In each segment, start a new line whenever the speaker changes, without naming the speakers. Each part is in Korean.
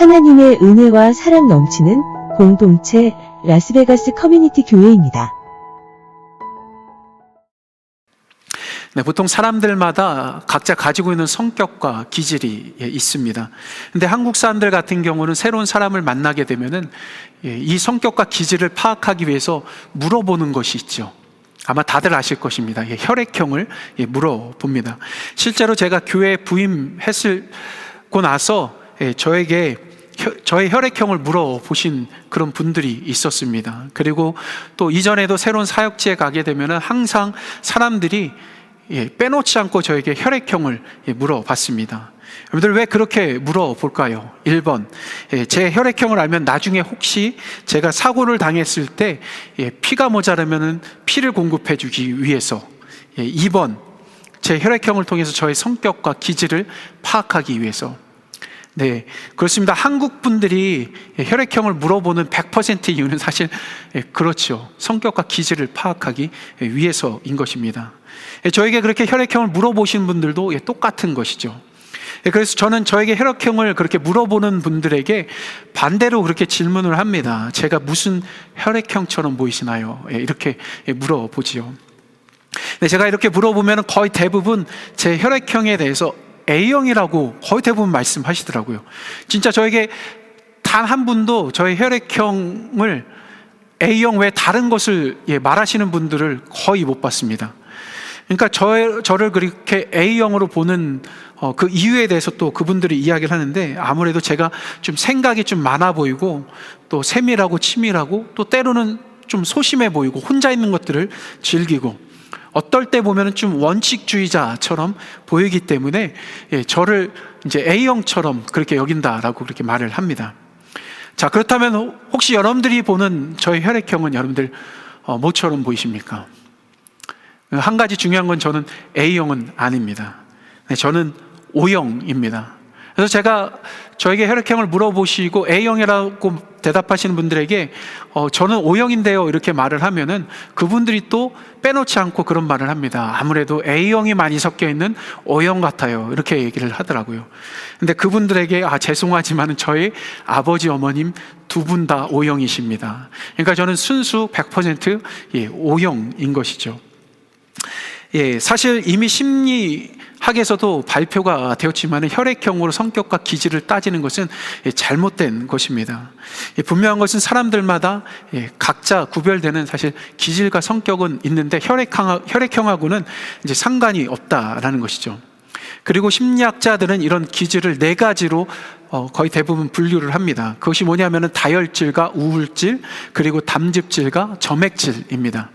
하나님의 은혜와 사랑 넘치는 공동체 라스베가스 커뮤니티 교회입니다.
네, 보통 사람들마다 각자 가지고 있는 성격과 기질이 있습니다. 근데 한국 사람들 같은 경우는 새로운 사람을 만나게 되면은 이 성격과 기질을 파악하기 위해서 물어보는 것이 있죠. 아마 다들 아실 것입니다. 혈액형을 물어봅니다. 실제로 제가 교회에 부임했고 나서 저에게 저의 혈액형을 물어보신 그런 분들이 있었습니다. 그리고 또 이전에도 새로운 사역지에 가게 되면은 항상 사람들이 빼놓지 않고 저에게 혈액형을 물어봤습니다. 여러분들 왜 그렇게 물어볼까요? 1번, 제 혈액형을 알면 나중에 혹시 제가 사고를 당했을 때 피가 모자라면 피를 공급해 주기 위해서. 2번, 제 혈액형을 통해서 저의 성격과 기질을 파악하기 위해서. 네, 그렇습니다. 한국 분들이 혈액형을 물어보는 100% 이유는 사실 그렇죠. 성격과 기질을 파악하기 위해서인 것입니다. 저에게 그렇게 혈액형을 물어보신 분들도 똑같은 것이죠. 그래서 저는 저에게 혈액형을 그렇게 물어보는 분들에게 반대로 그렇게 질문을 합니다. 제가 무슨 혈액형처럼 보이시나요? 이렇게 물어보지요. 제가 이렇게 물어보면 거의 대부분 제 혈액형에 대해서 A형이라고 거의 대부분 말씀하시더라고요. 진짜 저에게 단 한 분도 저의 혈액형을 A형 외에 다른 것을 말하시는 분들을 거의 못 봤습니다. 그러니까 저를 그렇게 A형으로 보는 그 이유에 대해서 또 그분들이 이야기를 하는데, 아무래도 제가 좀 생각이 좀 많아 보이고 또 세밀하고 치밀하고 또 때로는 좀 소심해 보이고 혼자 있는 것들을 즐기고 어떨 때 보면은 좀 원칙주의자처럼 보이기 때문에 저를 이제 A형처럼 그렇게 여긴다라고 그렇게 말을 합니다. 자, 그렇다면 혹시 여러분들이 보는 저의 혈액형은 여러분들 뭐처럼 보이십니까? 한 가지 중요한 건 저는 A형은 아닙니다. 저는 O형입니다. 그래서 제가 저에게 혈액형을 물어보시고 A형이라고 대답하시는 분들에게 저는 O형인데요 이렇게 말을 하면은 그분들이 또 빼놓지 않고 그런 말을 합니다. 아무래도 A형이 많이 섞여 있는 O형 같아요 이렇게 얘기를 하더라고요. 근데 그분들에게 죄송하지만 저희 아버지 어머님 두 분 다 O형이십니다. 그러니까 저는 순수 100% O형인 것이죠. 사실 이미 심리학에서도 발표가 되었지만 혈액형으로 성격과 기질을 따지는 것은 잘못된 것입니다. 분명한 것은 사람들마다 각자 구별되는 사실 기질과 성격은 있는데 혈액형하고는 이제 상관이 없다라는 것이죠. 그리고 심리학자들은 이런 기질을 4가지로 거의 대부분 분류를 합니다. 그것이 뭐냐면은 다혈질과 우울질, 그리고 담즙질과 점액질입니다.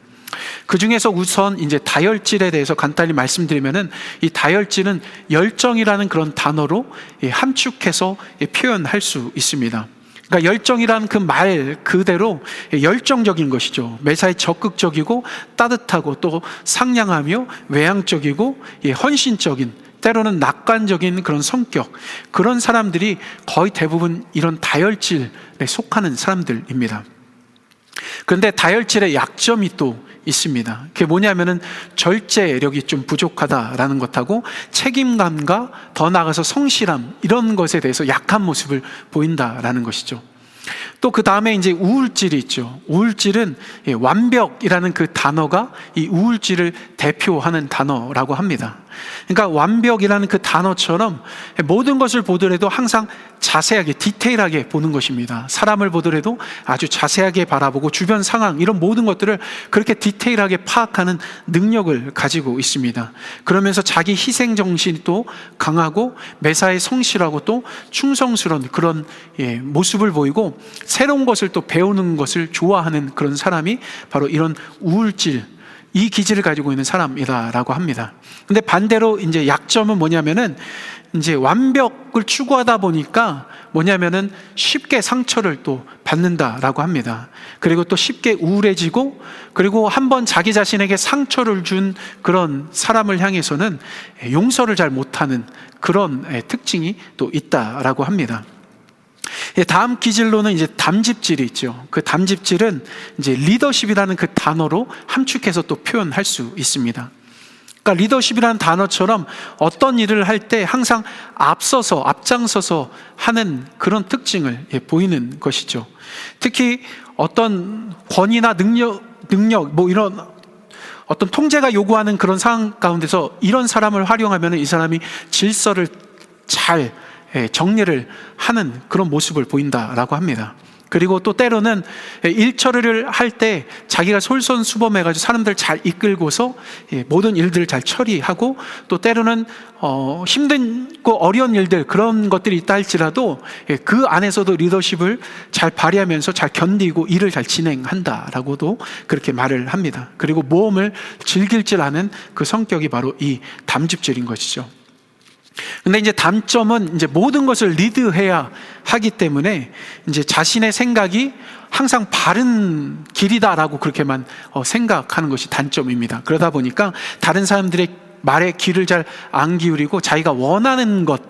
그 중에서 우선 이제 다혈질에 대해서 간단히 말씀드리면은, 이 다혈질은 열정이라는 그런 단어로 함축해서 표현할 수 있습니다. 그러니까 열정이라는 그 말 그대로 열정적인 것이죠. 매사에 적극적이고 따뜻하고 또 상냥하며 외향적이고 헌신적인, 때로는 낙관적인 그런 성격, 그런 사람들이 거의 대부분 이런 다혈질에 속하는 사람들입니다. 그런데 다혈질의 약점이 또 있습니다. 그게 뭐냐면은 절제력이 좀 부족하다라는 것하고 책임감과 더 나아가서 성실함, 이런 것에 대해서 약한 모습을 보인다라는 것이죠. 또 그 다음에 이제 우울질이 있죠. 우울질은 완벽이라는 그 단어가 이 우울질을 대표하는 단어라고 합니다. 그러니까 완벽이라는 그 단어처럼 모든 것을 보더라도 항상 자세하게 디테일하게 보는 것입니다. 사람을 보더라도 아주 자세하게 바라보고 주변 상황, 이런 모든 것들을 그렇게 디테일하게 파악하는 능력을 가지고 있습니다. 그러면서 자기 희생 정신이 또 강하고 매사에 성실하고 또 충성스러운 그런 모습을 보이고 새로운 것을 또 배우는 것을 좋아하는 그런 사람이 바로 이런 우울질, 이 기질을 가지고 있는 사람이다라고 합니다. 근데 반대로 이제 약점은 뭐냐면은 이제 완벽을 추구하다 보니까 뭐냐면은 쉽게 상처를 또 받는다라고 합니다. 그리고 또 쉽게 우울해지고, 그리고 한번 자기 자신에게 상처를 준 그런 사람을 향해서는 용서를 잘 못하는 그런 특징이 또 있다라고 합니다. 다음 기질로는 이제 담즙질이 있죠. 그 담즙질은 이제 리더십이라는 그 단어로 함축해서 또 표현할 수 있습니다. 그러니까 리더십이라는 단어처럼 어떤 일을 할 때 항상 앞장서서 하는 그런 특징을 보이는 것이죠. 특히 어떤 권위나 능력 뭐 이런 어떤 통제가 요구하는 그런 상황 가운데서 이런 사람을 활용하면 이 사람이 질서를 잘 정리를 하는 그런 모습을 보인다라고 합니다. 그리고 또 때로는 일 처리를 할 때 자기가 솔선수범해가지고 사람들 잘 이끌고서 모든 일들을 잘 처리하고, 또 때로는 힘들고 어려운 일들 그런 것들이 있다 할지라도 그 안에서도 리더십을 잘 발휘하면서 잘 견디고 일을 잘 진행한다라고도 그렇게 말을 합니다. 그리고 모험을 즐길 줄 아는 그 성격이 바로 이 담즙질인 것이죠. 근데 이제 단점은 이제 모든 것을 리드해야 하기 때문에 이제 자신의 생각이 항상 바른 길이다라고 그렇게만 생각하는 것이 단점입니다. 그러다 보니까 다른 사람들의 말에 귀를 잘 안 기울이고 자기가 원하는 것,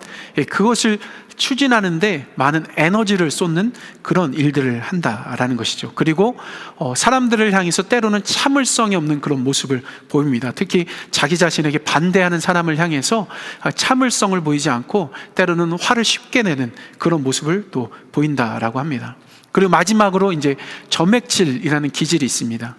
그것을 추진하는데 많은 에너지를 쏟는 그런 일들을 한다라는 것이죠. 그리고 사람들을 향해서 때로는 참을성이 없는 그런 모습을 보입니다. 특히 자기 자신에게 반대하는 사람을 향해서 참을성을 보이지 않고 때로는 화를 쉽게 내는 그런 모습을 또 보인다라고 합니다. 그리고 마지막으로 이제 점액질이라는 기질이 있습니다.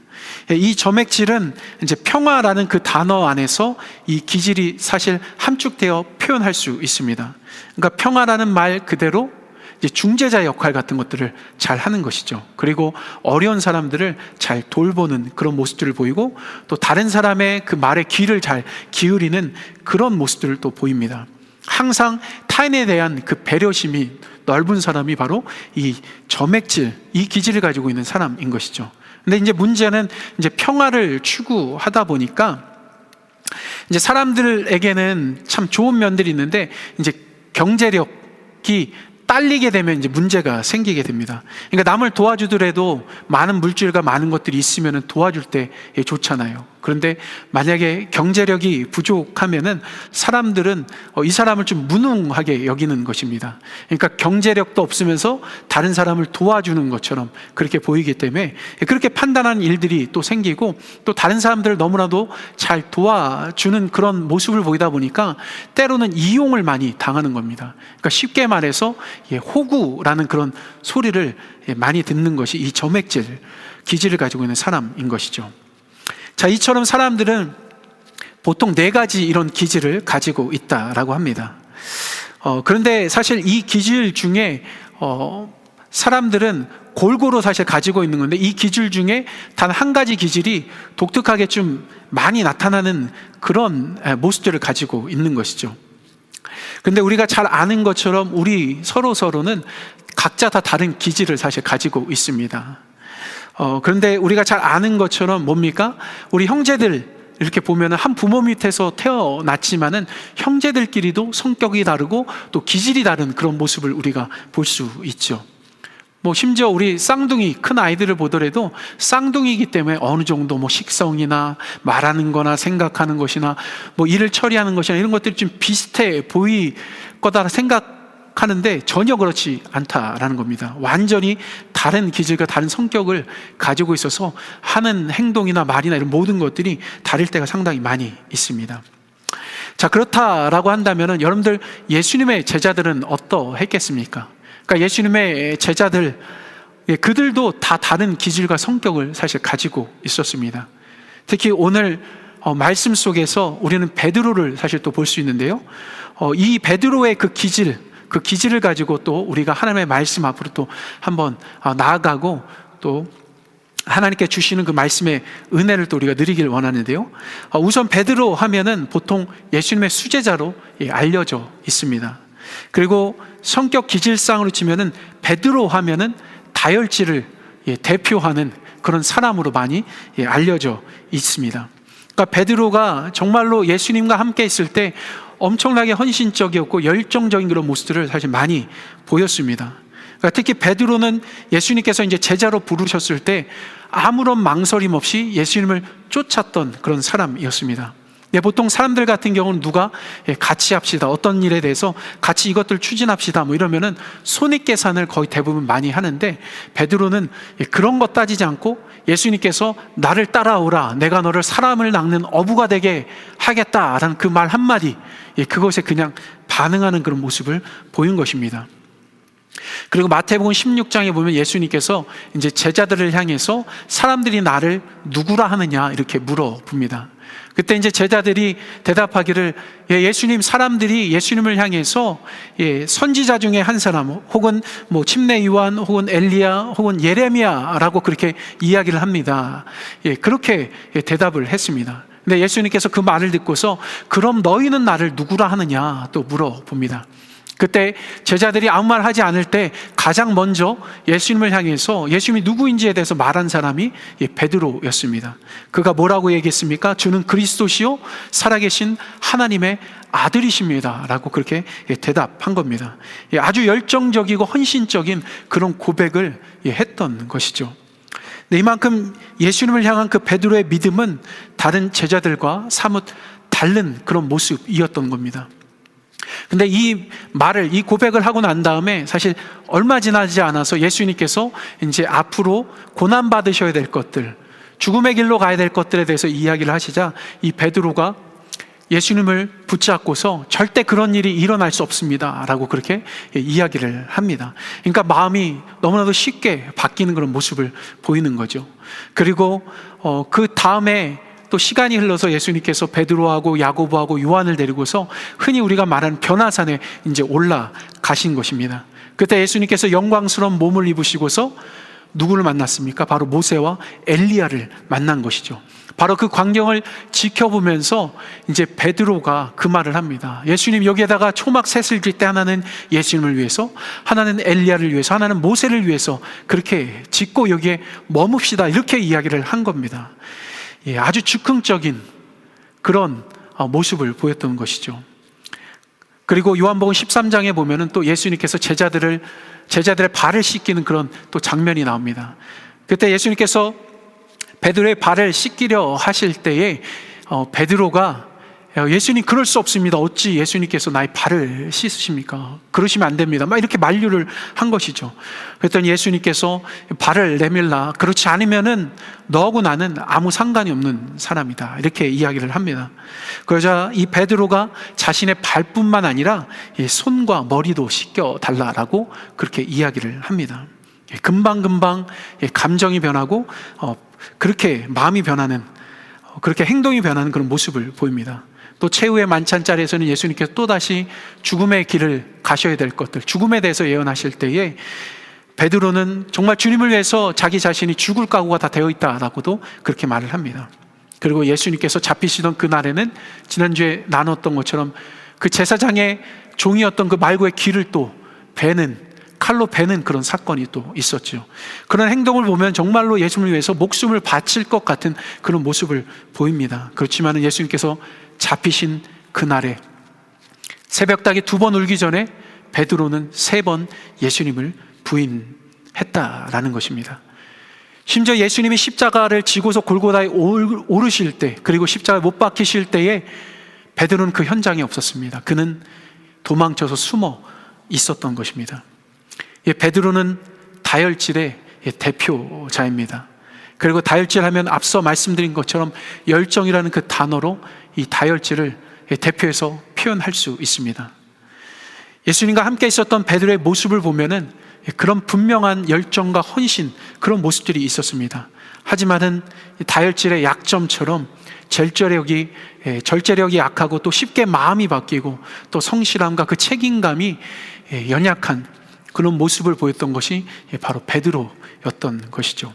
이 점액질은 이제 평화라는 그 단어 안에서 이 기질이 사실 함축되어 표현할 수 있습니다. 그러니까 평화라는 말 그대로 이제 중재자 역할 같은 것들을 잘 하는 것이죠. 그리고 어려운 사람들을 잘 돌보는 그런 모습들을 보이고, 또 다른 사람의 그 말에 귀를 잘 기울이는 그런 모습들을 또 보입니다. 항상 타인에 대한 그 배려심이 넓은 사람이 바로 이 점액질, 이 기질을 가지고 있는 사람인 것이죠. 근데 이제 문제는 이제 평화를 추구하다 보니까 이제 사람들에게는 참 좋은 면들이 있는데 이제 경제력이 딸리게 되면 이제 문제가 생기게 됩니다. 그러니까 남을 도와주더라도 많은 물질과 많은 것들이 있으면 도와줄 때 좋잖아요. 그런데 만약에 경제력이 부족하면은 사람들은 이 사람을 좀 무능하게 여기는 것입니다. 그러니까 경제력도 없으면서 다른 사람을 도와주는 것처럼 그렇게 보이기 때문에 그렇게 판단하는 일들이 또 생기고, 또 다른 사람들을 너무나도 잘 도와주는 그런 모습을 보이다 보니까 때로는 이용을 많이 당하는 겁니다. 그러니까 쉽게 말해서 호구라는 그런 소리를 많이 듣는 것이 이 점액질 기질을 가지고 있는 사람인 것이죠. 자, 이처럼 사람들은 보통 4가지 이런 기질을 가지고 있다라고 합니다. 그런데 사실 이 기질 중에 사람들은 골고루 사실 가지고 있는 건데, 이 기질 중에 단 한 가지 기질이 독특하게 좀 많이 나타나는 그런 모습들을 가지고 있는 것이죠. 근데 우리가 잘 아는 것처럼 우리 서로는 각자 다 다른 기질을 사실 가지고 있습니다. 그런데 우리가 잘 아는 것처럼 뭡니까? 우리 형제들 이렇게 보면 한 부모 밑에서 태어났지만은 형제들끼리도 성격이 다르고 또 기질이 다른 그런 모습을 우리가 볼 수 있죠. 뭐 심지어 우리 쌍둥이 큰 아이들을 보더라도 쌍둥이이기 때문에 어느 정도 뭐 식성이나 말하는 거나 생각하는 것이나 뭐 일을 처리하는 것이나 이런 것들이 좀 비슷해 보일 거다 생각하는데 전혀 그렇지 않다라는 겁니다. 완전히 다른 기질과 다른 성격을 가지고 있어서 하는 행동이나 말이나 이런 모든 것들이 다를 때가 상당히 많이 있습니다. 자, 그렇다라고 한다면 여러분들 예수님의 제자들은 어떠했겠습니까? 그러니까 예수님의 제자들, 그들도 다 다른 기질과 성격을 사실 가지고 있었습니다. 특히 오늘 말씀 속에서 우리는 베드로를 사실 또 볼 수 있는데요. 이 베드로의 그 기질을 가지고 또 우리가 하나님의 말씀 앞으로 또 한번 나아가고 또 하나님께 주시는 그 말씀의 은혜를 또 우리가 누리길 원하는데요. 우선 베드로 하면은 보통 예수님의 수제자로 알려져 있습니다. 그리고 성격 기질상으로 치면은 베드로 하면은 다혈질을 대표하는 그런 사람으로 많이 알려져 있습니다. 그러니까 베드로가 정말로 예수님과 함께 있을 때 엄청나게 헌신적이었고 열정적인 그런 모습들을 사실 많이 보였습니다. 그러니까 특히 베드로는 예수님께서 이제 제자로 부르셨을 때 아무런 망설임 없이 예수님을 쫓았던 그런 사람이었습니다. 보통 사람들 같은 경우는 누가 같이 합시다, 어떤 일에 대해서 같이 이것들 추진합시다 뭐 이러면은 손익계산을 거의 대부분 많이 하는데, 베드로는 그런 것 따지지 않고 예수님께서 나를 따라오라, 내가 너를 사람을 낚는 어부가 되게 하겠다라는 그 말 한마디, 그것에 그냥 반응하는 그런 모습을 보인 것입니다. 그리고 마태복음 16장에 보면 예수님께서 이제 제자들을 향해서 사람들이 나를 누구라 하느냐 이렇게 물어봅니다. 그때 이제 제자들이 대답하기를, 예수님, 사람들이 예수님을 향해서 선지자 중에 한 사람, 혹은 뭐 침례 요한, 혹은 엘리야, 혹은 예레미야라고 그렇게 이야기를 합니다. 그렇게 대답을 했습니다. 근데 예수님께서 그 말을 듣고서 그럼 너희는 나를 누구라 하느냐 또 물어봅니다. 그때 제자들이 아무 말 하지 않을 때 가장 먼저 예수님을 향해서 예수님이 누구인지에 대해서 말한 사람이 베드로였습니다. 그가 뭐라고 얘기했습니까? 주는 그리스도시요 살아계신 하나님의 아들이십니다 라고 그렇게 대답한 겁니다. 아주 열정적이고 헌신적인 그런 고백을 했던 것이죠. 이만큼 예수님을 향한 그 베드로의 믿음은 다른 제자들과 사뭇 다른 그런 모습이었던 겁니다. 근데 이 고백을 하고 난 다음에 사실 얼마 지나지 않아서 예수님께서 이제 앞으로 고난받으셔야 될 것들, 죽음의 길로 가야 될 것들에 대해서 이야기를 하시자 이 베드로가 예수님을 붙잡고서 절대 그런 일이 일어날 수 없습니다 라고 그렇게 이야기를 합니다. 그러니까 마음이 너무나도 쉽게 바뀌는 그런 모습을 보이는 거죠. 그리고 그 다음에 또 시간이 흘러서 예수님께서 베드로하고 야고보하고 요한을 데리고서 흔히 우리가 말하는 변화산에 이제 올라가신 것입니다. 그때 예수님께서 영광스러운 몸을 입으시고서 누구를 만났습니까? 바로 모세와 엘리야를 만난 것이죠. 바로 그 광경을 지켜보면서 이제 베드로가 그 말을 합니다. 예수님, 여기에다가 초막 셋을 질 때 하나는 예수님을 위해서, 하나는 엘리야를 위해서, 하나는 모세를 위해서 그렇게 짓고 여기에 머뭅시다, 이렇게 이야기를 한 겁니다. 아주 즉흥적인 그런 모습을 보였던 것이죠. 그리고 요한복음 13장에 보면은 또 예수님께서 제자들의 발을 씻기는 그런 또 장면이 나옵니다. 그때 예수님께서 베드로의 발을 씻기려 하실 때에 베드로가 예수님, 그럴 수 없습니다. 어찌 예수님께서 나의 발을 씻으십니까? 그러시면 안 됩니다. 막 이렇게 만류를 한 것이죠. 그랬더니 예수님께서 발을 내밀라, 그렇지 않으면은 너하고 나는 아무 상관이 없는 사람이다, 이렇게 이야기를 합니다. 그러자 이 베드로가 자신의 발뿐만 아니라 손과 머리도 씻겨 달라라고 그렇게 이야기를 합니다. 금방금방 감정이 변하고 그렇게 마음이 변하는, 그렇게 행동이 변하는 그런 모습을 보입니다. 또 최후의 만찬자리에서는 예수님께서 또다시 죽음의 길을 가셔야 될 것들, 죽음에 대해서 예언하실 때에 베드로는 정말 주님을 위해서 자기 자신이 죽을 각오가 다 되어 있다라고도 그렇게 말을 합니다. 그리고 예수님께서 잡히시던 그날에는 지난주에 나눴던 것처럼 그 제사장의 종이었던 그 말고의 귀를 또 칼로 베는 그런 사건이 또 있었죠. 그런 행동을 보면 정말로 예수님을 위해서 목숨을 바칠 것 같은 그런 모습을 보입니다. 그렇지만 예수님께서 잡히신 그날에 새벽닭이 2번 울기 전에 베드로는 3번 예수님을 부인했다라는 것입니다. 심지어 예수님이 십자가를 지고서 골고다에 오르실 때, 그리고 십자가에 못 박히실 때에 베드로는 그 현장에 없었습니다. 그는 도망쳐서 숨어 있었던 것입니다. 베드로는 다혈질의 대표자입니다. 그리고 다혈질 하면 앞서 말씀드린 것처럼 열정이라는 그 단어로 이 다혈질을 대표해서 표현할 수 있습니다. 예수님과 함께 있었던 베드로의 모습을 보면은 그런 분명한 열정과 헌신, 그런 모습들이 있었습니다. 하지만은 다혈질의 약점처럼 절제력이 약하고 또 쉽게 마음이 바뀌고 또 성실함과 그 책임감이 연약한 그런 모습을 보였던 것이 바로 베드로였던 것이죠.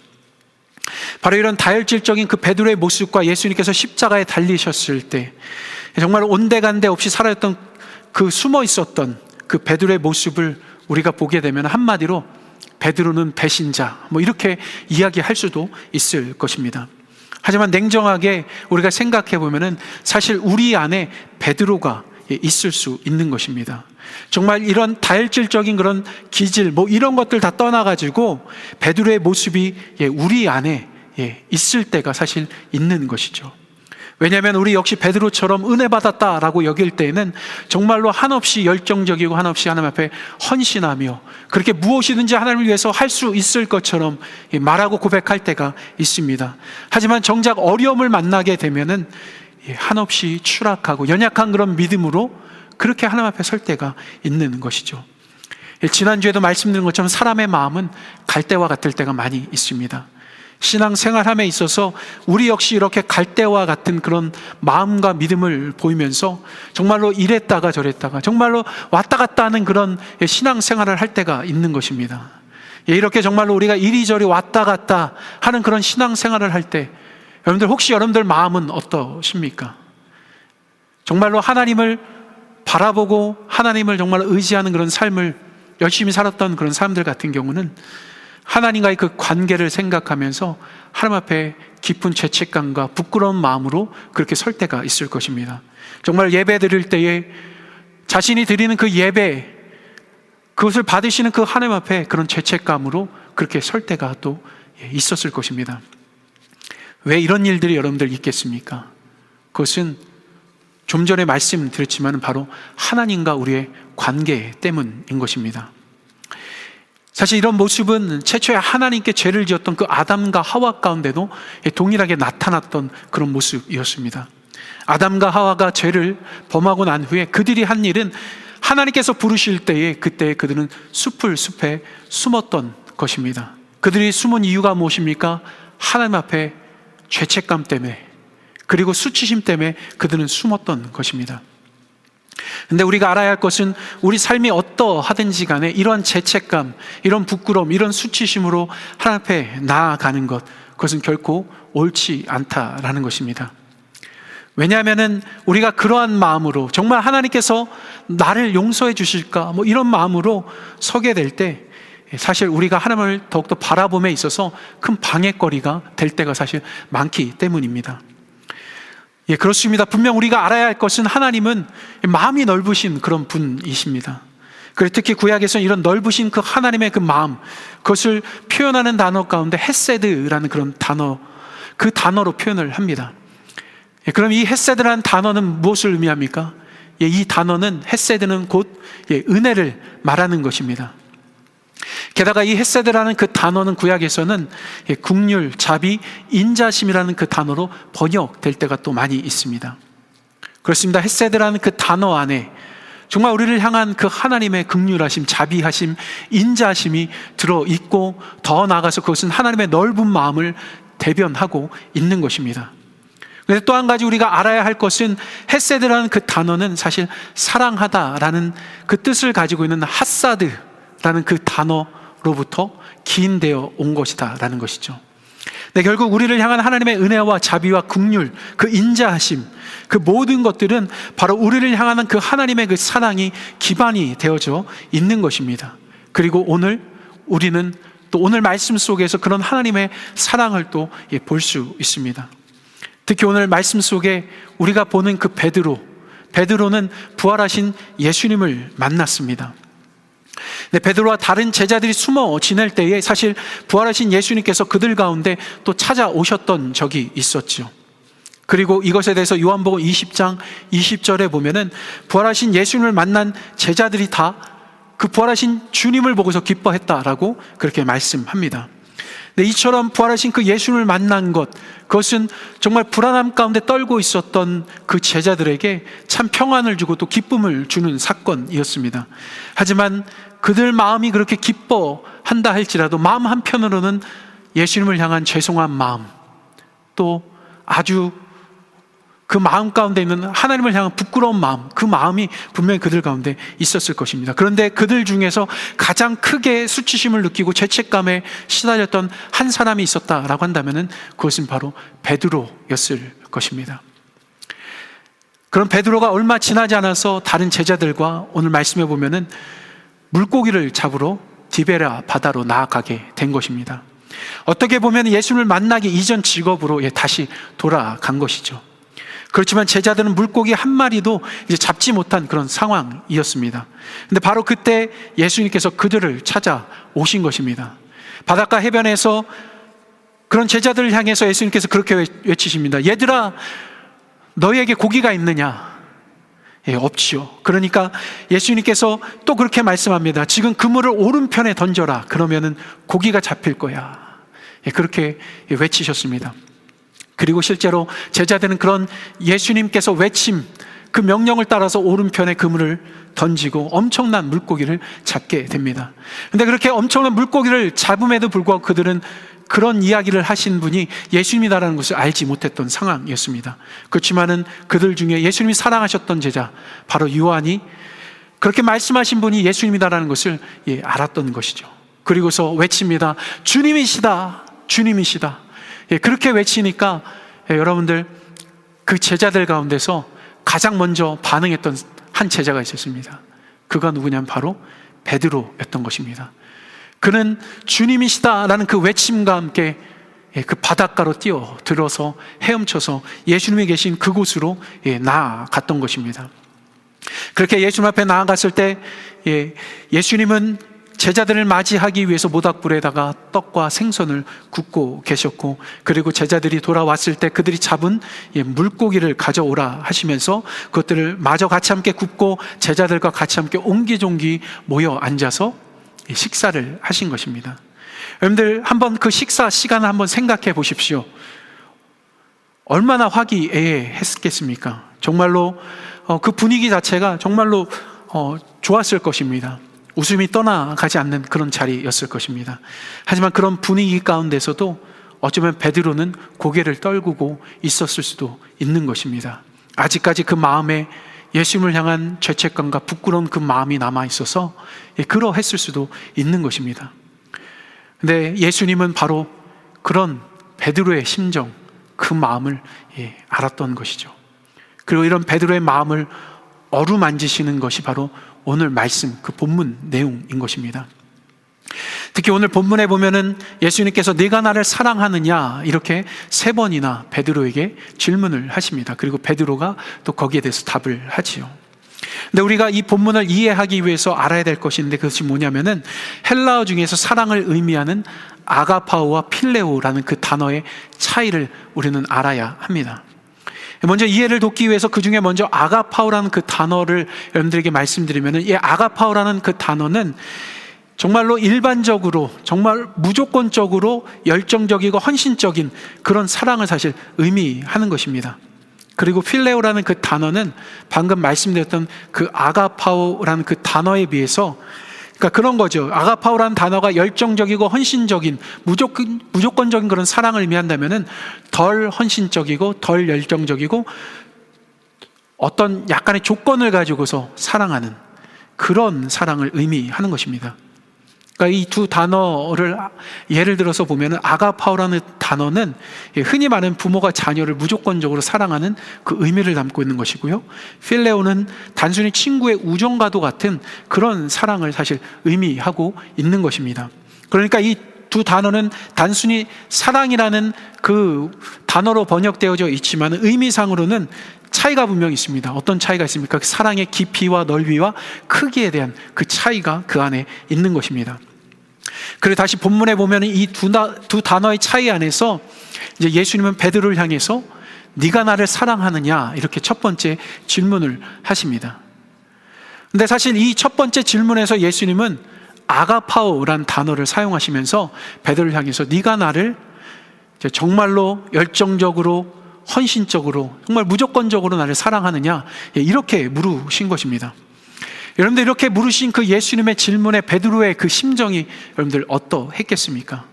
바로 이런 다혈질적인 그 베드로의 모습과 예수님께서 십자가에 달리셨을 때 정말 온데간데 없이 살아있던 그 숨어 있었던 그 베드로의 모습을 우리가 보게 되면 한마디로 베드로는 배신자, 뭐 이렇게 이야기할 수도 있을 것입니다. 하지만 냉정하게 우리가 생각해 보면은 사실 우리 안에 베드로가 있을 수 있는 것입니다. 정말 이런 다혈질적인 그런 기질, 뭐 이런 것들 다 떠나가지고 베드로의 모습이 우리 안에 있을 때가 사실 있는 것이죠. 왜냐하면 우리 역시 베드로처럼 은혜 받았다라고 여길 때에는 정말로 한없이 열정적이고 한없이 하나님 앞에 헌신하며 그렇게 무엇이든지 하나님을 위해서 할 수 있을 것처럼 말하고 고백할 때가 있습니다. 하지만 정작 어려움을 만나게 되면은 한없이 추락하고 연약한 그런 믿음으로 그렇게 하나님 앞에 설 때가 있는 것이죠. 지난주에도 말씀드린 것처럼 사람의 마음은 갈대와 같을 때가 많이 있습니다. 신앙생활함에 있어서 우리 역시 이렇게 갈대와 같은 그런 마음과 믿음을 보이면서 정말로 이랬다가 저랬다가 정말로 왔다 갔다 하는 그런 신앙생활을 할 때가 있는 것입니다. 이렇게 정말로 우리가 이리저리 왔다 갔다 하는 그런 신앙생활을 할 때 여러분들 혹시 여러분들 마음은 어떠십니까? 정말로 하나님을 바라보고 하나님을 정말 의지하는 그런 삶을 열심히 살았던 그런 사람들 같은 경우는 하나님과의 그 관계를 생각하면서 하나님 앞에 깊은 죄책감과 부끄러운 마음으로 그렇게 설 때가 있을 것입니다. 정말 예배 드릴 때에 자신이 드리는 그 예배, 그것을 받으시는 그 하나님 앞에 그런 죄책감으로 그렇게 설 때가 또 있었을 것입니다. 왜 이런 일들이 여러분들 있겠습니까? 그것은 좀 전에 말씀드렸지만 바로 하나님과 우리의 관계 때문인 것입니다. 사실 이런 모습은 최초에 하나님께 죄를 지었던 그 아담과 하와 가운데도 동일하게 나타났던 그런 모습이었습니다. 아담과 하와가 죄를 범하고 난 후에 그들이 한 일은 하나님께서 부르실 때에 그때 그들은 숲에 숨었던 것입니다. 그들이 숨은 이유가 무엇입니까? 하나님 앞에 죄책감 때문에 그리고 수치심 때문에 그들은 숨었던 것입니다. 근데 우리가 알아야 할 것은 우리 삶이 어떠하든지 간에 이런 죄책감, 이런 부끄러움, 이런 수치심으로 하나님 앞에 나아가는 것, 그것은 결코 옳지 않다라는 것입니다. 왜냐하면 우리가 그러한 마음으로 정말 하나님께서 나를 용서해 주실까 이런 마음으로 서게 될 때 사실 우리가 하나님을 더욱더 바라봄에 있어서 큰 방해거리가 될 때가 사실 많기 때문입니다. 그렇습니다. 분명 우리가 알아야 할 것은 하나님은 마음이 넓으신 그런 분이십니다. 그리고 특히 구약에서는 이런 넓으신 그 하나님의 그 마음, 그것을 표현하는 단어 가운데 헤세드라는 그런 단어, 그 단어로 표현을 합니다. 그럼 이 헤세드라는 단어는 무엇을 의미합니까? 이 단어는 헤세드는 곧 은혜를 말하는 것입니다. 게다가 이 헤세드라는 그 단어는 구약에서는 긍휼, 자비, 인자심이라는 그 단어로 번역될 때가 또 많이 있습니다. 그렇습니다. 헤세드라는 그 단어 안에 정말 우리를 향한 그 하나님의 긍휼하심, 자비하심, 인자심이 들어있고 더 나아가서 그것은 하나님의 넓은 마음을 대변하고 있는 것입니다. 그런데 또 한 가지 우리가 알아야 할 것은 헤세드라는 그 단어는 사실 사랑하다라는 그 뜻을 가지고 있는 핫사드라는 그 단어로부터 기인되어 온 것이다 라는 것이죠. 네, 결국 우리를 향한 하나님의 은혜와 자비와 긍휼, 그 인자하심, 그 모든 것들은 바로 우리를 향하는 그 하나님의 그 사랑이 기반이 되어져 있는 것입니다. 그리고 오늘 우리는 또 오늘 말씀 속에서 그런 하나님의 사랑을 또 볼 수 있습니다. 특히 오늘 말씀 속에 우리가 보는 그 베드로는 부활하신 예수님을 만났습니다. 네, 베드로와 다른 제자들이 숨어 지낼 때에 사실 부활하신 예수님께서 그들 가운데 또 찾아오셨던 적이 있었죠. 그리고 이것에 대해서 요한복음 20장 20절에 보면은 부활하신 예수님을 만난 제자들이 다 그 부활하신 주님을 보고서 기뻐했다라고 그렇게 말씀합니다. 네, 이처럼 부활하신 그 예수님을 만난 것, 그것은 정말 불안함 가운데 떨고 있었던 그 제자들에게 참 평안을 주고 또 기쁨을 주는 사건이었습니다. 하지만 그들 마음이 그렇게 기뻐한다 할지라도 마음 한편으로는 예수님을 향한 죄송한 마음, 또 아주 그 마음 가운데 있는 하나님을 향한 부끄러운 마음, 그 마음이 분명히 그들 가운데 있었을 것입니다. 그런데 그들 중에서 가장 크게 수치심을 느끼고 죄책감에 시달렸던 한 사람이 있었다라고 한다면 그것은 바로 베드로였을 것입니다. 그럼 베드로가 얼마 지나지 않아서 다른 제자들과 오늘 말씀해 보면은 물고기를 잡으러 디베라 바다로 나아가게 된 것입니다. 어떻게 보면 예수님을 만나기 이전 직업으로 다시 돌아간 것이죠. 그렇지만 제자들은 물고기 한 마리도 이제 잡지 못한 그런 상황이었습니다. 근데 바로 그때 예수님께서 그들을 찾아오신 것입니다. 바닷가 해변에서 그런 제자들을 향해서 예수님께서 그렇게 외치십니다. 얘들아, 너희에게 고기가 있느냐? 없지요. 그러니까 예수님께서 또 그렇게 말씀합니다. 지금 그물을 오른편에 던져라. 그러면은 고기가 잡힐 거야. 그렇게 외치셨습니다. 그리고 실제로 제자들은 그런 예수님께서 외침, 그 명령을 따라서 오른편에 그물을 던지고 엄청난 물고기를 잡게 됩니다. 근데 그렇게 엄청난 물고기를 잡음에도 불구하고 그들은 그런 이야기를 하신 분이 예수님이다라는 것을 알지 못했던 상황이었습니다. 그렇지만은 그들 중에 예수님이 사랑하셨던 제자, 바로 요한이 그렇게 말씀하신 분이 예수님이다라는 것을 알았던 것이죠. 그리고서 외칩니다. 주님이시다, 주님이시다. 그렇게 외치니까 여러분들, 그 제자들 가운데서 가장 먼저 반응했던 한 제자가 있었습니다. 그가 누구냐면 바로 베드로였던 것입니다. 그는 주님이시다라는 그 외침과 함께 그 바닷가로 뛰어들어서 헤엄쳐서 예수님이 계신 그곳으로 나아갔던 것입니다. 그렇게 예수님 앞에 나아갔을 때 예수님은 제자들을 맞이하기 위해서 모닥불에다가 떡과 생선을 굽고 계셨고, 그리고 제자들이 돌아왔을 때 그들이 잡은 물고기를 가져오라 하시면서 그것들을 마저 같이 함께 굽고 제자들과 같이 함께 옹기종기 모여 앉아서 식사를 하신 것입니다. 여러분들 한번 그 식사 시간을 한번 생각해 보십시오. 얼마나 화기애애했겠습니까? 정말로 그 분위기 자체가 정말로 좋았을 것입니다. 웃음이 떠나가지 않는 그런 자리였을 것입니다. 하지만 그런 분위기 가운데서도 어쩌면 베드로는 고개를 떨구고 있었을 수도 있는 것입니다. 아직까지 그 마음에 예수님을 향한 죄책감과 부끄러운 그 마음이 남아있어서 그러했을 수도 있는 것입니다. 근데 예수님은 바로 그런 베드로의 심정, 그 마음을 알았던 것이죠. 그리고 이런 베드로의 마음을 어루만지시는 것이 바로 오늘 말씀, 그 본문 내용인 것입니다. 특히 오늘 본문에 보면은 예수님께서 네가 나를 사랑하느냐 이렇게 3번이나 베드로에게 질문을 하십니다. 그리고 베드로가 또 거기에 대해서 답을 하지요. 근데 우리가 이 본문을 이해하기 위해서 알아야 될 것인데, 그것이 뭐냐면은 헬라어 중에서 사랑을 의미하는 아가파오와 필레오라는 그 단어의 차이를 우리는 알아야 합니다. 먼저 이해를 돕기 위해서 그 중에 먼저 아가파오라는 그 단어를 여러분들에게 말씀드리면은, 이 아가파오라는 그 단어는 정말로 일반적으로, 정말 무조건적으로 열정적이고 헌신적인 그런 사랑을 사실 의미하는 것입니다. 그리고 필레오라는 그 단어는 방금 말씀드렸던 그 아가파오라는 그 단어에 비해서, 그러니까 그런 거죠. 아가파오라는 단어가 열정적이고 헌신적인 무조건적인 그런 사랑을 의미한다면은 덜 헌신적이고 덜 열정적이고 어떤 약간의 조건을 가지고서 사랑하는 그런 사랑을 의미하는 것입니다. 그러니까 이 두 단어를 예를 들어서 보면은 아가파오라는 단어는 흔히 말하는 부모가 자녀를 무조건적으로 사랑하는 그 의미를 담고 있는 것이고요, 필레오는 단순히 친구의 우정과도 같은 그런 사랑을 사실 의미하고 있는 것입니다. 그러니까 이 두 단어는 단순히 사랑이라는 그 단어로 번역되어져 있지만 의미상으로는 차이가 분명히 있습니다. 어떤 차이가 있습니까? 그 사랑의 깊이와 넓이와 크기에 대한 그 차이가 그 안에 있는 것입니다. 그리고 다시 본문에 보면 이 두 단어의 차이 안에서 이제 예수님은 베드로를 향해서 네가 나를 사랑하느냐 이렇게 첫 번째 질문을 하십니다. 근데 사실 이 첫 번째 질문에서 예수님은 아가파오라는 단어를 사용하시면서 베드로를 향해서 네가 나를 정말로 열정적으로 헌신적으로 정말 무조건적으로 나를 사랑하느냐 이렇게 물으신 것입니다. 여러분들, 이렇게 물으신 그 예수님의 질문에 베드로의 그 심정이 여러분들 어떠했겠습니까?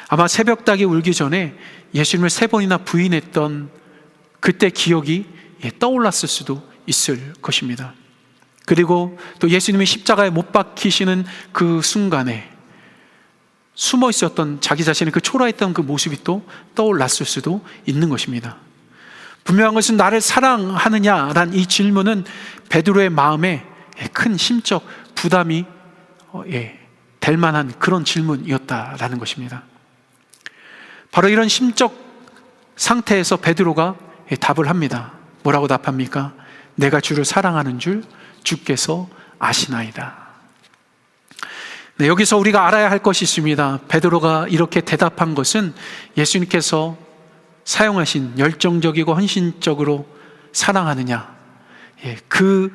아마 새벽닭이 울기 전에 예수님을 3번이나 부인했던 그때 기억이 떠올랐을 수도 있을 것입니다. 그리고 또 예수님이 십자가에 못 박히시는 그 순간에 숨어 있었던 자기 자신의 그 초라했던 그 모습이 또 떠올랐을 수도 있는 것입니다. 분명한 것은 나를 사랑하느냐라는 이 질문은 베드로의 마음에 큰 심적 부담이 될 만한 그런 질문이었다라는 것입니다. 바로 이런 심적 상태에서 베드로가 답을 합니다. 뭐라고 답합니까? 내가 주를 사랑하는 줄 주께서 아시나이다. 네, 여기서 우리가 알아야 할 것이 있습니다. 베드로가 이렇게 대답한 것은 예수님께서 사용하신 열정적이고 헌신적으로 사랑하느냐? 그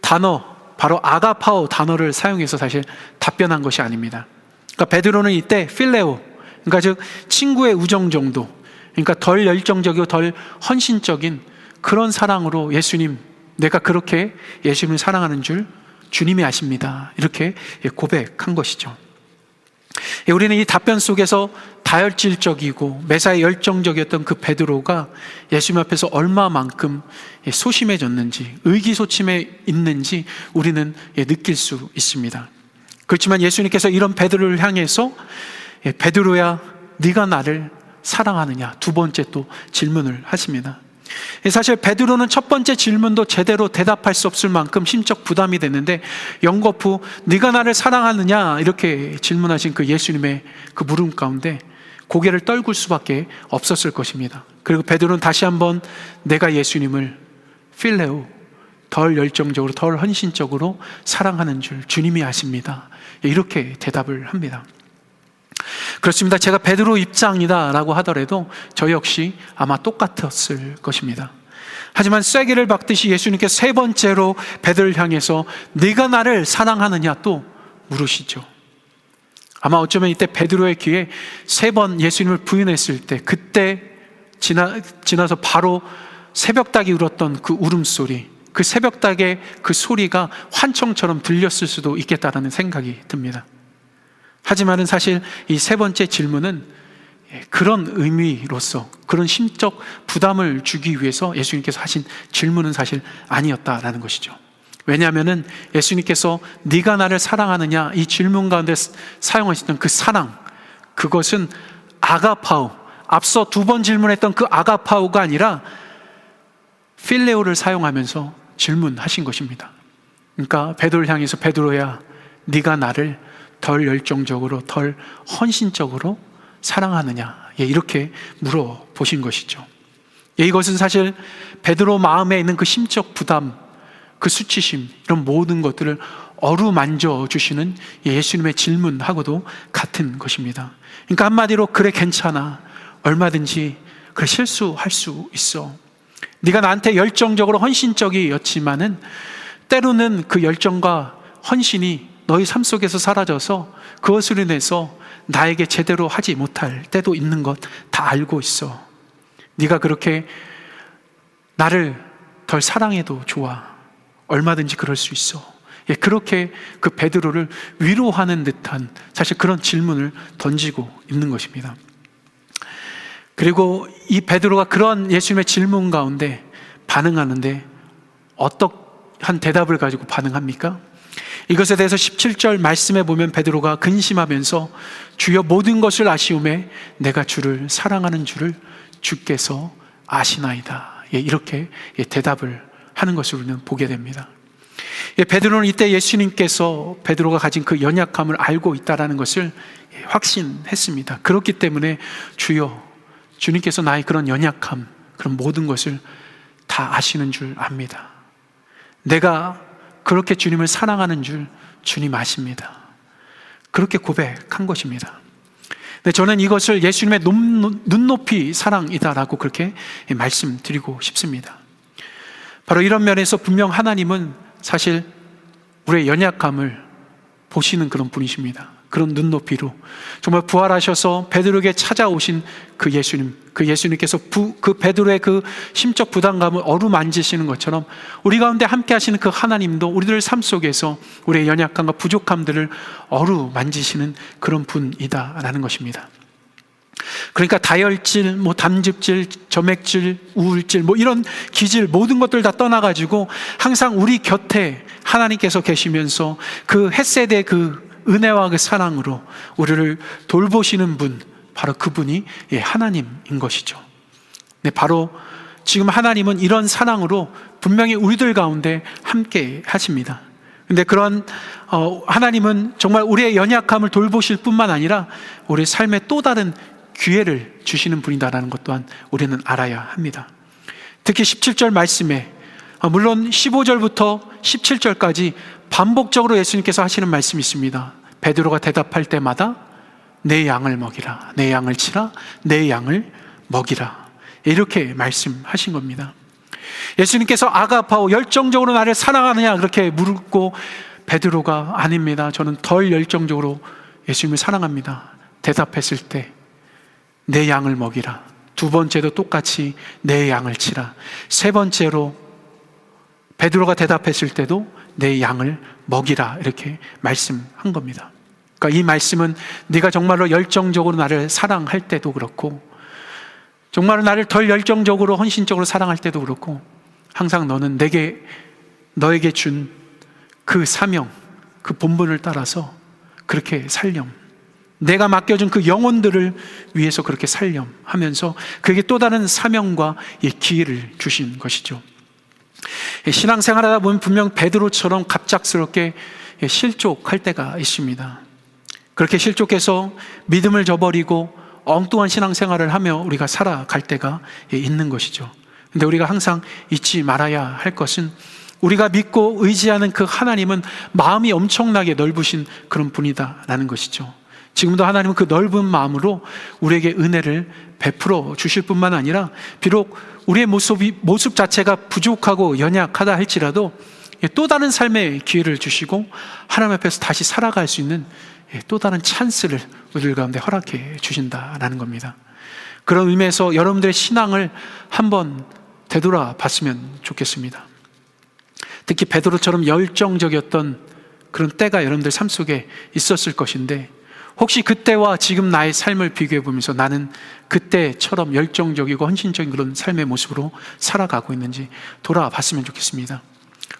단어, 바로 아가파오 단어를 사용해서 사실 답변한 것이 아닙니다. 그러니까 베드로는 이때 필레오, 그러니까 즉 친구의 우정 정도, 그러니까 덜 열정적이고 덜 헌신적인 그런 사랑으로 예수님, 내가 그렇게 예수님을 사랑하는 줄 주님이 아십니다, 이렇게 고백한 것이죠. 우리는 이 답변 속에서 다혈질적이고 매사에 열정적이었던 그 베드로가 예수님 앞에서 얼마만큼 소심해졌는지, 의기소침해 있는지 우리는 느낄 수 있습니다. 그렇지만 예수님께서 이런 베드로를 향해서 베드로야, 네가 나를 사랑하느냐, 두 번째 또 질문을 하십니다. 사실 베드로는 첫 번째 질문도 제대로 대답할 수 없을 만큼 심적 부담이 됐는데, 연거푸 네가 나를 사랑하느냐 이렇게 질문하신 그 예수님의 그 물음 가운데 고개를 떨굴 수밖에 없었을 것입니다. 그리고 베드로는 다시 한번 내가 예수님을 필레오, 덜 열정적으로 덜 헌신적으로 사랑하는 줄 주님이 아십니다, 이렇게 대답을 합니다. 그렇습니다. 제가 베드로 입장이다 라고 하더라도 저 역시 아마 똑같았을 것입니다. 하지만 쐐기를 박듯이 예수님께서 세 번째로 베드로를 향해서 네가 나를 사랑하느냐 또 물으시죠. 아마 어쩌면 이때 베드로의 귀에 세 번 예수님을 부인했을 때, 그때 지나서 바로 새벽닭이 울었던 그 울음소리, 그 새벽닭의 그 소리가 환청처럼 들렸을 수도 있겠다라는 생각이 듭니다. 하지만은 사실 이 세 번째 질문은 그런 의미로서, 그런 심적 부담을 주기 위해서 예수님께서 하신 질문은 사실 아니었다라는 것이죠. 왜냐하면은 예수님께서 네가 나를 사랑하느냐 이 질문 가운데 사용하셨던 그 사랑, 그것은 아가파오, 앞서 두 번 질문했던 그 아가파오가 아니라 필레오를 사용하면서 질문하신 것입니다. 그러니까 베드로를 향해서 베드로야, 네가 나를 덜 열정적으로 덜 헌신적으로 사랑하느냐, 이렇게 물어보신 것이죠. 이것은 사실 베드로 마음에 있는 그 심적 부담, 그 수치심, 이런 모든 것들을 어루만져 주시는 예수님의 질문하고도 같은 것입니다. 그러니까 한마디로 그래 괜찮아, 얼마든지 그래 실수할 수 있어, 네가 나한테 열정적으로 헌신적이었지만은 때로는 그 열정과 헌신이 너희 삶 속에서 사라져서 그것으로 인해서 나에게 제대로 하지 못할 때도 있는 것 다 알고 있어. 네가 그렇게 나를 덜 사랑해도 좋아, 얼마든지 그럴 수 있어. 그렇게 그 베드로를 위로하는 듯한 사실 그런 질문을 던지고 있는 것입니다. 그리고 이 베드로가 그런 예수님의 질문 가운데 반응하는데 어떠한 대답을 가지고 반응합니까? 이것에 대해서 17절 말씀에 보면 베드로가 근심하면서 주여 모든 것을 아시오매 내가 주를 사랑하는 줄을 주께서 아시나이다, 이렇게 대답을 하는 것을 우리는 보게 됩니다. 베드로는 이때 예수님께서 베드로가 가진 그 연약함을 알고 있다는 것을 확신했습니다. 그렇기 때문에 주여, 주님께서 나의 그런 연약함, 그런 모든 것을 다 아시는 줄 압니다. 내가 그렇게 주님을 사랑하는 줄 주님 아십니다. 그렇게 고백한 것입니다. 근데 저는 이것을 예수님의 눈높이 사랑이다라고 그렇게 말씀드리고 싶습니다. 바로 이런 면에서 분명 하나님은 사실 우리의 연약함을 보시는 그런 분이십니다. 그런 눈높이로 정말 부활하셔서 베드로에게 찾아오신 그 예수님, 그 예수님께서 그 베드로의 그 심적 부담감을 어루만지시는 것처럼 우리 가운데 함께 하시는 그 하나님도 우리들 삶 속에서 우리의 연약함과 부족함들을 어루만지시는 그런 분이다라는 것입니다. 그러니까 다혈질, 담즙질, 점액질, 우울질, 이런 기질 모든 것들 다 떠나가지고 항상 우리 곁에 하나님께서 계시면서 그 헷세대 그 은혜와 그 사랑으로 우리를 돌보시는 분, 바로 그분이 하나님인 것이죠. 네, 바로 지금 하나님은 이런 사랑으로 분명히 우리들 가운데 함께 하십니다. 근데 그런 하나님은 정말 우리의 연약함을 돌보실 뿐만 아니라 우리 삶에 또 다른 기회를 주시는 분이다라는 것 또한 우리는 알아야 합니다. 특히 17절 말씀에, 물론 15절부터 17절까지 반복적으로 예수님께서 하시는 말씀이 있습니다. 베드로가 대답할 때마다 내 양을 먹이라, 내 양을 치라, 내 양을 먹이라, 이렇게 말씀하신 겁니다. 예수님께서 아가파오, 열정적으로 나를 사랑하느냐 그렇게 물었고, 베드로가 아닙니다, 저는 덜 열정적으로 예수님을 사랑합니다 대답했을 때, 내 양을 먹이라. 두 번째도 똑같이 내 양을 치라. 세 번째로 베드로가 대답했을 때도 내 양을 먹이라 이렇게 말씀한 겁니다. 그러니까 이 말씀은 네가 정말로 열정적으로 나를 사랑할 때도 그렇고, 정말로 나를 덜 열정적으로 헌신적으로 사랑할 때도 그렇고, 항상 너는 너에게 준 그 사명, 그 본분을 따라서 그렇게 살렴, 내가 맡겨준 그 영혼들을 위해서 그렇게 살렴 하면서 그에게 또 다른 사명과 기회를 주신 것이죠. 신앙생활하다 보면 분명 베드로처럼 갑작스럽게 실족할 때가 있습니다. 그렇게 실족해서 믿음을 저버리고 엉뚱한 신앙생활을 하며 우리가 살아갈 때가 있는 것이죠. 근데 우리가 항상 잊지 말아야 할 것은, 우리가 믿고 의지하는 그 하나님은 마음이 엄청나게 넓으신 그런 분이다라는 것이죠. 지금도 하나님은 그 넓은 마음으로 우리에게 은혜를 베풀어 주실 뿐만 아니라, 비록 우리의 모습 자체가 부족하고 연약하다 할지라도 또 다른 삶의 기회를 주시고 하나님 앞에서 다시 살아갈 수 있는 또 다른 찬스를 우리들 가운데 허락해 주신다라는 겁니다. 그런 의미에서 여러분들의 신앙을 한번 되돌아봤으면 좋겠습니다. 특히 베드로처럼 열정적이었던 그런 때가 여러분들 삶 속에 있었을 것인데, 혹시 그때와 지금 나의 삶을 비교해 보면서 나는 그때처럼 열정적이고 헌신적인 그런 삶의 모습으로 살아가고 있는지 돌아봤으면 좋겠습니다.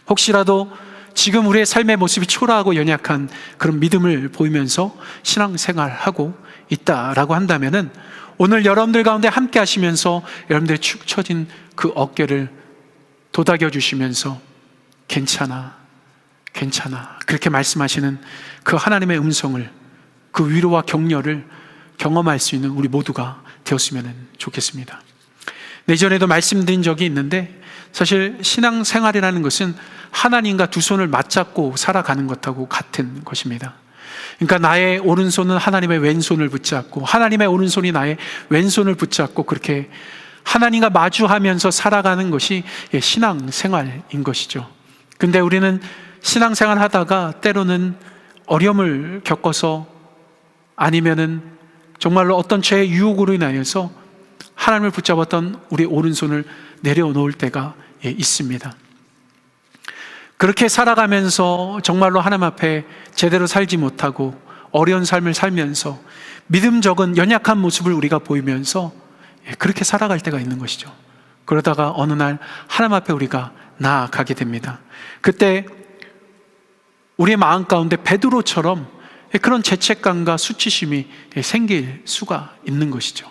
혹시라도 지금 우리의 삶의 모습이 초라하고 연약한 그런 믿음을 보이면서 신앙생활하고 있다라고 한다면은, 오늘 여러분들 가운데 함께 하시면서 여러분들의 축 처진 그 어깨를 도닥여 주시면서 괜찮아 그렇게 말씀하시는 그 하나님의 음성을, 그 위로와 격려를 경험할 수 있는 우리 모두가 되었으면 좋겠습니다. 예전에도 말씀드린 적이 있는데, 사실 신앙생활이라는 것은 하나님과 두 손을 맞잡고 살아가는 것하고 같은 것입니다. 그러니까 나의 오른손은 하나님의 왼손을 붙잡고, 하나님의 오른손이 나의 왼손을 붙잡고, 그렇게 하나님과 마주하면서 살아가는 것이 신앙생활인 것이죠. 근데 우리는 신앙생활 하다가 때로는 어려움을 겪어서, 아니면은 정말로 어떤 죄의 유혹으로 인하여서 하나님을 붙잡았던 우리 오른손을 내려놓을 때가 있습니다. 그렇게 살아가면서 정말로 하나님 앞에 제대로 살지 못하고 어려운 삶을 살면서 믿음 적은 연약한 모습을 우리가 보이면서 그렇게 살아갈 때가 있는 것이죠. 그러다가 어느 날 하나님 앞에 우리가 나아가게 됩니다. 그때 우리의 마음 가운데 베드로처럼 그런 죄책감과 수치심이 생길 수가 있는 것이죠.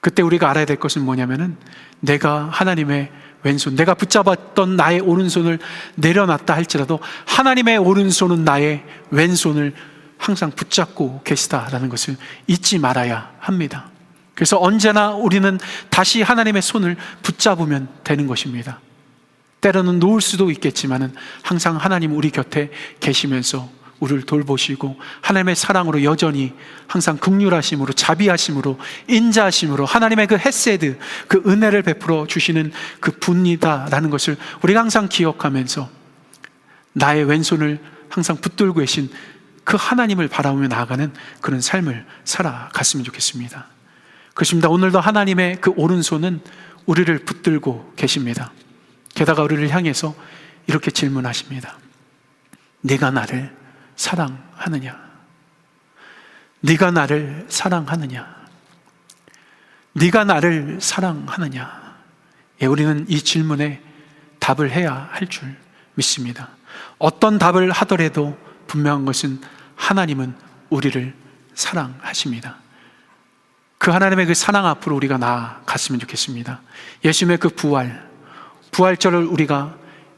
그때 우리가 알아야 될 것은 뭐냐면은, 내가 하나님의 왼손, 내가 붙잡았던 나의 오른손을 내려놨다 할지라도 하나님의 오른손은 나의 왼손을 항상 붙잡고 계시다라는 것을 잊지 말아야 합니다. 그래서 언제나 우리는 다시 하나님의 손을 붙잡으면 되는 것입니다. 때로는 놓을 수도 있겠지만은 항상 하나님 우리 곁에 계시면서 우리를 돌보시고, 하나님의 사랑으로 여전히 항상 긍휼하심으로, 자비하심으로, 인자하심으로 하나님의 그 헤세드, 그 은혜를 베풀어 주시는 그 분이다라는 것을 우리가 항상 기억하면서 나의 왼손을 항상 붙들고 계신 그 하나님을 바라보며 나아가는 그런 삶을 살아갔으면 좋겠습니다. 그렇습니다. 오늘도 하나님의 그 오른손은 우리를 붙들고 계십니다. 게다가 우리를 향해서 이렇게 질문하십니다. 네가 나를 사랑하느냐? 네가 나를 사랑하느냐? 네가 나를 사랑하느냐? 우리는 이 질문에 답을 해야 할 줄 믿습니다. 어떤 답을 하더라도 분명한 것은 하나님은 우리를 사랑하십니다. 그 하나님의 그 사랑 앞으로 우리가 나아갔으면 좋겠습니다. 예수님의 그 부활절을 우리가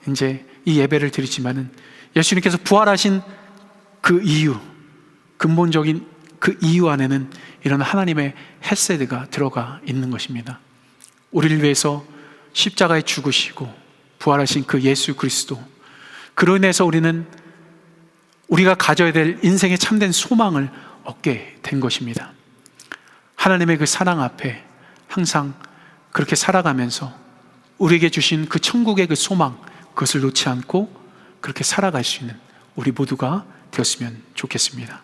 이제 이 예배를 드리지만은, 예수님께서 부활하신 그 이유, 근본적인 그 이유 안에는 이런 하나님의 헤세드가 들어가 있는 것입니다. 우리를 위해서 십자가에 죽으시고 부활하신 그 예수 그리스도, 그로 인해서 우리는 우리가 가져야 될 인생의 참된 소망을 얻게 된 것입니다. 하나님의 그 사랑 앞에 항상 그렇게 살아가면서 우리에게 주신 그 천국의 그 소망, 그것을 놓지 않고 그렇게 살아갈 수 있는 우리 모두가 되었으면 좋겠습니다.